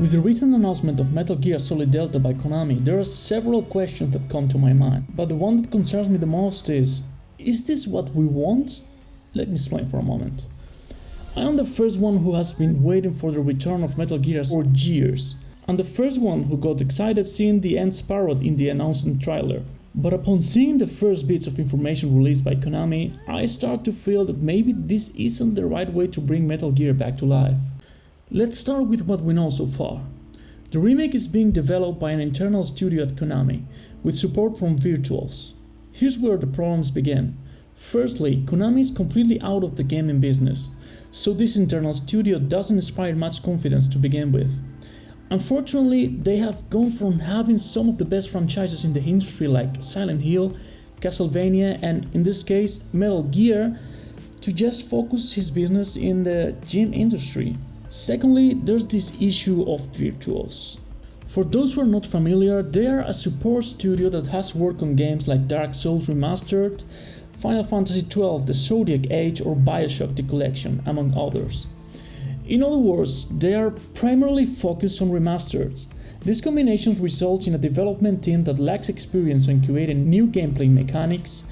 With the recent announcement of Metal Gear Solid Delta by Konami, there are several questions that come to my mind, but the one that concerns me the most is this what we want? Let me explain for a moment. I am the first one who has been waiting for the return of Metal Gear for years. I'm the first one who got excited seeing the end parrot in the announcement trailer. But upon seeing the first bits of information released by Konami, I start to feel that maybe this isn't the right way to bring Metal Gear back to life. Let's start with what we know so far. The remake is being developed by an internal studio at Konami, with support from Virtuals. Here's where the problems begin. Firstly, Konami is completely out of the gaming business, so this internal studio doesn't inspire much confidence to begin with. Unfortunately, they have gone from having some of the best franchises in the industry like Silent Hill, Castlevania and, in this case, Metal Gear, to just focus his business in the game industry. Secondly, there's this issue of Virtuals. For those who are not familiar, they are a support studio that has worked on games like Dark Souls Remastered, Final Fantasy XII The Zodiac Age or Bioshock The Collection, among others. In other words, they are primarily focused on remasters. This combination results in a development team that lacks experience in creating new gameplay mechanics,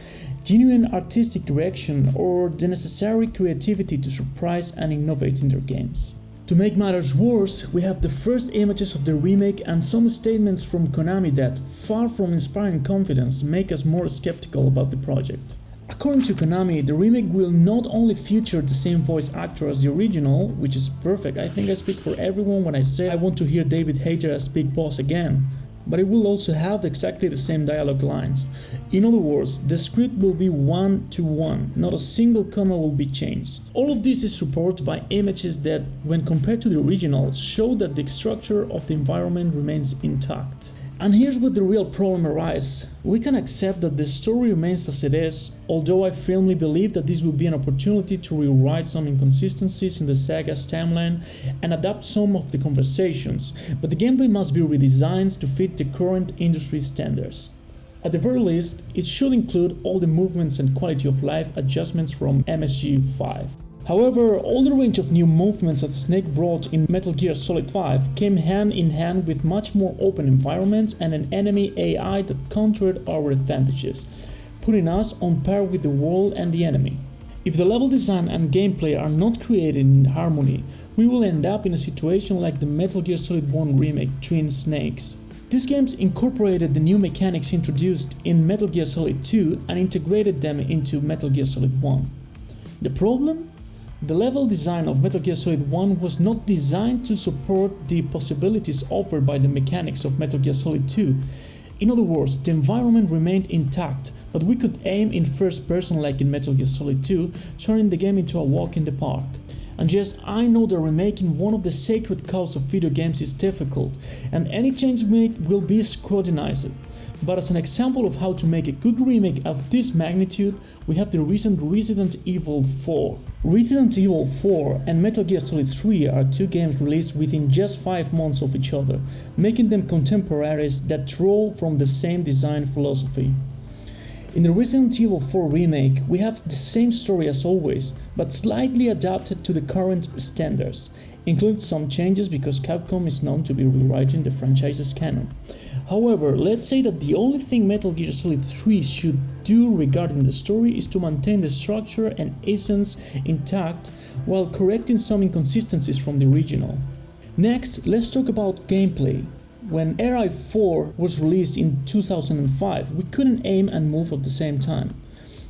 genuine artistic direction, or the necessary creativity to surprise and innovate in their games. To make matters worse, we have the first images of the remake and some statements from Konami that, far from inspiring confidence, make us more skeptical about the project. According to Konami, the remake will not only feature the same voice actor as the original, which is perfect, I think I speak for everyone when I say I want to hear David Hayter as Big Boss again, but it will also have exactly the same dialogue lines. In other words, the script will be one-to-one, not a single comma will be changed. All of this is supported by images that, when compared to the original, show that the structure of the environment remains intact. And here's where the real problem arises. We can accept that the story remains as it is, although I firmly believe that this will be an opportunity to rewrite some inconsistencies in the saga's timeline and adapt some of the conversations, but the gameplay must be redesigned to fit the current industry standards. At the very least, it should include all the movements and quality of life adjustments from MSG5. However, all the range of new movements that Snake brought in Metal Gear Solid 5 came hand in hand with much more open environments and an enemy AI that countered our advantages, putting us on par with the world and the enemy. If the level design and gameplay are not created in harmony, we will end up in a situation like the Metal Gear Solid 1 remake Twin Snakes. These games incorporated the new mechanics introduced in Metal Gear Solid 2 and integrated them into Metal Gear Solid 1. The problem? The level design of Metal Gear Solid 1 was not designed to support the possibilities offered by the mechanics of Metal Gear Solid 2. In other words, the environment remained intact, but we could aim in first person like in Metal Gear Solid 2, turning the game into a walk in the park. And yes, I know that remaking one of the sacred cows of video games is difficult, and any change made will be scrutinized. But as an example of how to make a good remake of this magnitude, we have the recent Resident Evil 4. Resident Evil 4 and Metal Gear Solid 3 are two games released within just 5 months of each other, making them contemporaries that draw from the same design philosophy. In the Resident Evil 4 remake, we have the same story as always, but slightly adapted to the current standards. Includes some changes because Capcom is known to be rewriting the franchise's canon. However, let's say that the only thing Metal Gear Solid 3 should do regarding the story is to maintain the structure and essence intact while correcting some inconsistencies from the original. Next, let's talk about gameplay. When RI4 was released in 2005, we couldn't aim and move at the same time,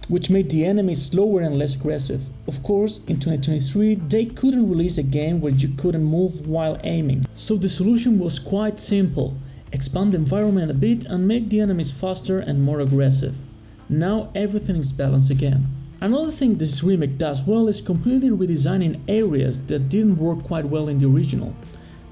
which made the enemies slower and less aggressive. Of course, in 2023, they couldn't release a game where you couldn't move while aiming. So the solution was quite simple. Expand the environment a bit and make the enemies faster and more aggressive. Now everything is balanced again. Another thing this remake does well is completely redesigning areas that didn't work quite well in the original.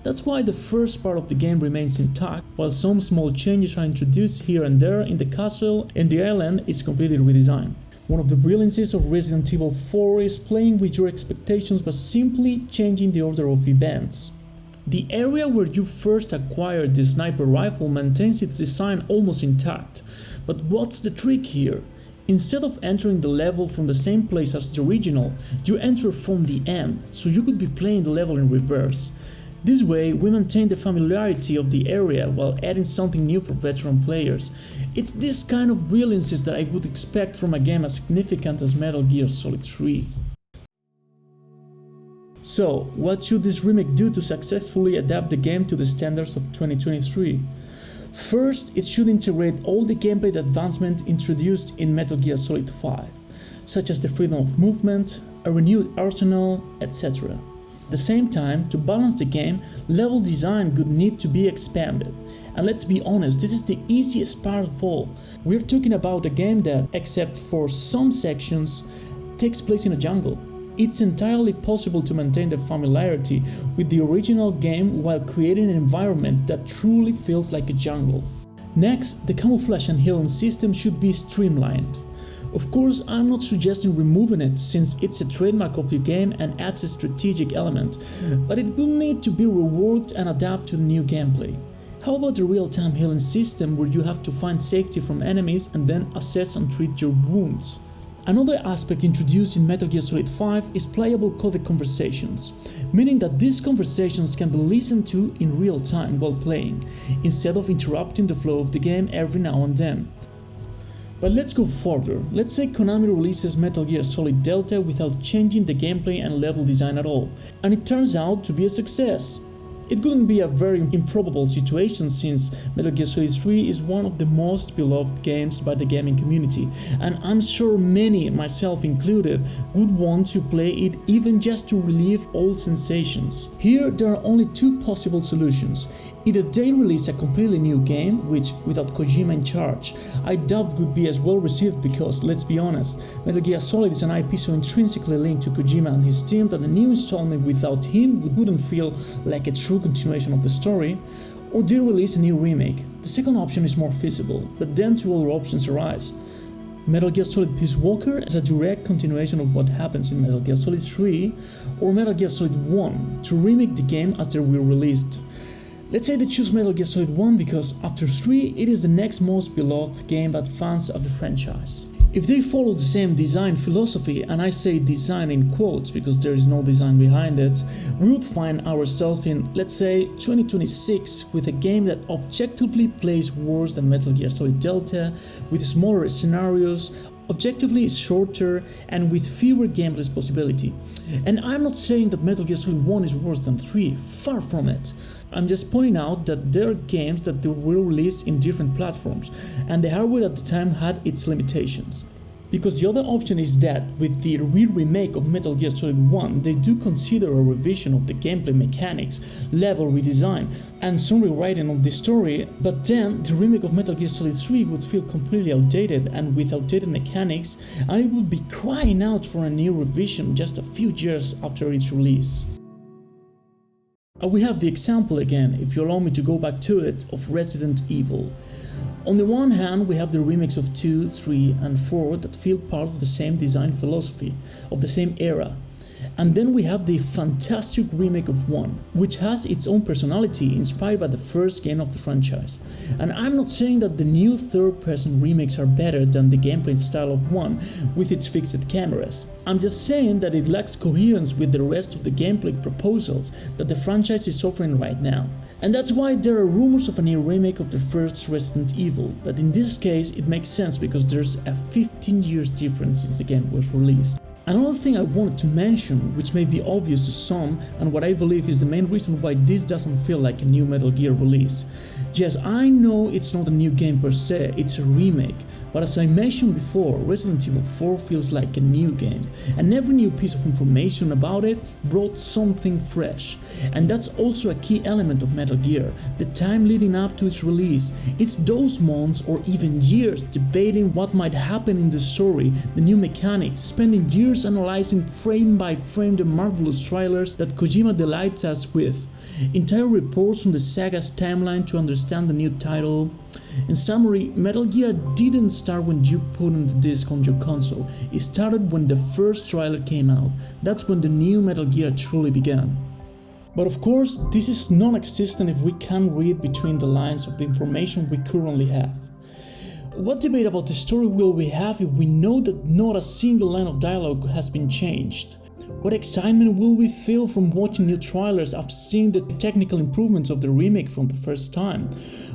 That's why the first part of the game remains intact, while some small changes are introduced here and there in the castle and the island is completely redesigned. One of the brilliances of Resident Evil 4 is playing with your expectations but simply changing the order of events. The area where you first acquired the sniper rifle maintains its design almost intact, but what's the trick here? Instead of entering the level from the same place as the original, you enter from the end, so you could be playing the level in reverse. This way, we maintain the familiarity of the area while adding something new for veteran players. It's this kind of brilliances that I would expect from a game as significant as Metal Gear Solid 3. So, what should this remake do to successfully adapt the game to the standards of 2023? First, it should integrate all the gameplay advancement introduced in Metal Gear Solid 5, such as the freedom of movement, a renewed arsenal, etc. At the same time, to balance the game, level design would need to be expanded. And let's be honest, this is the easiest part of all. We're talking about a game that, except for some sections, takes place in a jungle. It's entirely possible to maintain the familiarity with the original game while creating an environment that truly feels like a jungle. Next, the camouflage and healing system should be streamlined. Of course, I'm not suggesting removing it since it's a trademark of the game and adds a strategic element, but it will need to be reworked and adapt to the new gameplay. How about the real-time healing system where you have to find safety from enemies and then assess and treat your wounds? Another aspect introduced in Metal Gear Solid 5 is playable codec conversations, meaning that these conversations can be listened to in real time while playing, instead of interrupting the flow of the game every now and then. But let's go further. Let's say Konami releases Metal Gear Solid Delta without changing the gameplay and level design at all, and it turns out to be a success. It wouldn't be a very improbable situation since Metal Gear Solid 3 is one of the most beloved games by the gaming community, and I'm sure many, myself included, would want to play it even just to relieve old sensations. Here there are only two possible solutions. Either they release a completely new game, which, without Kojima in charge, I doubt would be as well received because, let's be honest, Metal Gear Solid is an IP so intrinsically linked to Kojima and his team that a new installment without him wouldn't feel like a true continuation of the story, or they release a new remake. The second option is more feasible, but then two other options arise. Metal Gear Solid Peace Walker as a direct continuation of what happens in Metal Gear Solid 3, or Metal Gear Solid 1 to remake the game as they were released. Let's say they choose Metal Gear Solid 1 because after 3 it is the next most beloved game by fans of the franchise. If they follow the same design philosophy, and I say design in quotes because there is no design behind it, we would find ourselves in, let's say, 2026 with a game that objectively plays worse than Metal Gear Solid Delta, with smaller scenarios, objectively is shorter, and with fewer gameplay possibility. And I'm not saying that Metal Gear Solid 1 is worse than 3, far from it. I'm just pointing out that there are games that were released in different platforms, and the hardware at the time had its limitations. Because the other option is that, with the remake of Metal Gear Solid 1, they do consider a revision of the gameplay mechanics, level redesign, and some rewriting of the story, but then the remake of Metal Gear Solid 3 would feel completely outdated and with outdated mechanics, and it would be crying out for a new revision just a few years after its release. We have the example again, if you allow me to go back to it, of Resident Evil. On the one hand, we have the remakes of 2, 3 and 4 that feel part of the same design philosophy, of the same era. And then we have the fantastic remake of 1, which has its own personality inspired by the first game of the franchise. And I'm not saying that the new third-person remakes are better than the gameplay style of 1 with its fixed cameras. I'm just saying that it lacks coherence with the rest of the gameplay proposals that the franchise is offering right now. And that's why there are rumors of a new remake of the first Resident Evil, but in this case it makes sense because there's a 15 years difference since the game was released. Another thing I wanted to mention, which may be obvious to some, and what I believe is the main reason why this doesn't feel like a new Metal Gear release. Yes, I know it's not a new game per se, it's a remake, but as I mentioned before, Resident Evil 4 feels like a new game, and every new piece of information about it brought something fresh. And that's also a key element of Metal Gear, the time leading up to its release. It's those months or even years debating what might happen in the story, the new mechanics, spending years analyzing frame by frame the marvelous trailers that Kojima delights us with, entire reports on the saga's timeline to understand the new title. In summary, Metal Gear didn't start when you put on the disc on your console, it started when the first trailer came out. That's when the new Metal Gear truly began. But of course, this is non-existent if we can't read between the lines of the information we currently have. What debate about the story will we have if we know that not a single line of dialogue has been changed? What excitement will we feel from watching new trailers after seeing the technical improvements of the remake from the first time?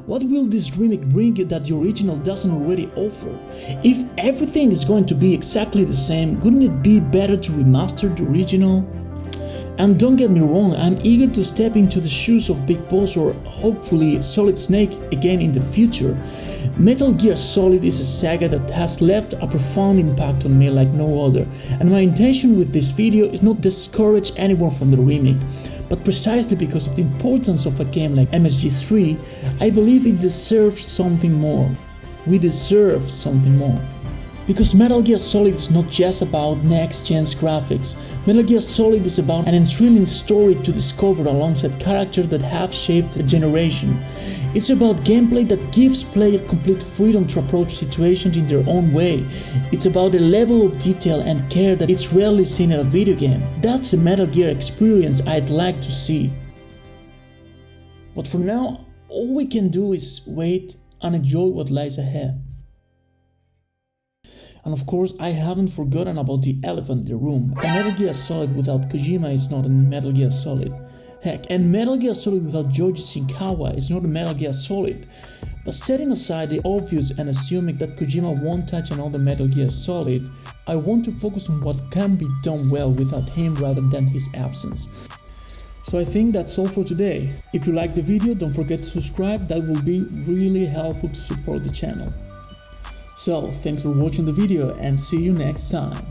What will this remake bring that the original doesn't already offer? If everything is going to be exactly the same, wouldn't it be better to remaster the original? And don't get me wrong, I'm eager to step into the shoes of Big Boss or hopefully Solid Snake again in the future. Metal Gear Solid is a saga that has left a profound impact on me like no other, and my intention with this video is not discourage anyone from the remake, but precisely because of the importance of a game like MGS3, I believe it deserves something more. We deserve something more. Because Metal Gear Solid is not just about next-gen graphics. Metal Gear Solid is about an enthralling story to discover alongside characters that have shaped a generation. It's about gameplay that gives players complete freedom to approach situations in their own way. It's about a level of detail and care that is rarely seen in a video game. That's a Metal Gear experience I'd like to see. But for now, all we can do is wait and enjoy what lies ahead. And of course, I haven't forgotten about the elephant in the room. A Metal Gear Solid without Kojima is not a Metal Gear Solid. Heck, and Metal Gear Solid without Joji Shinkawa is not a Metal Gear Solid. But setting aside the obvious and assuming that Kojima won't touch another Metal Gear Solid, I want to focus on what can be done well without him rather than his absence. So I think that's all for today. If you liked the video, don't forget to subscribe, that will be really helpful to support the channel. So, thanks for watching the video and see you next time.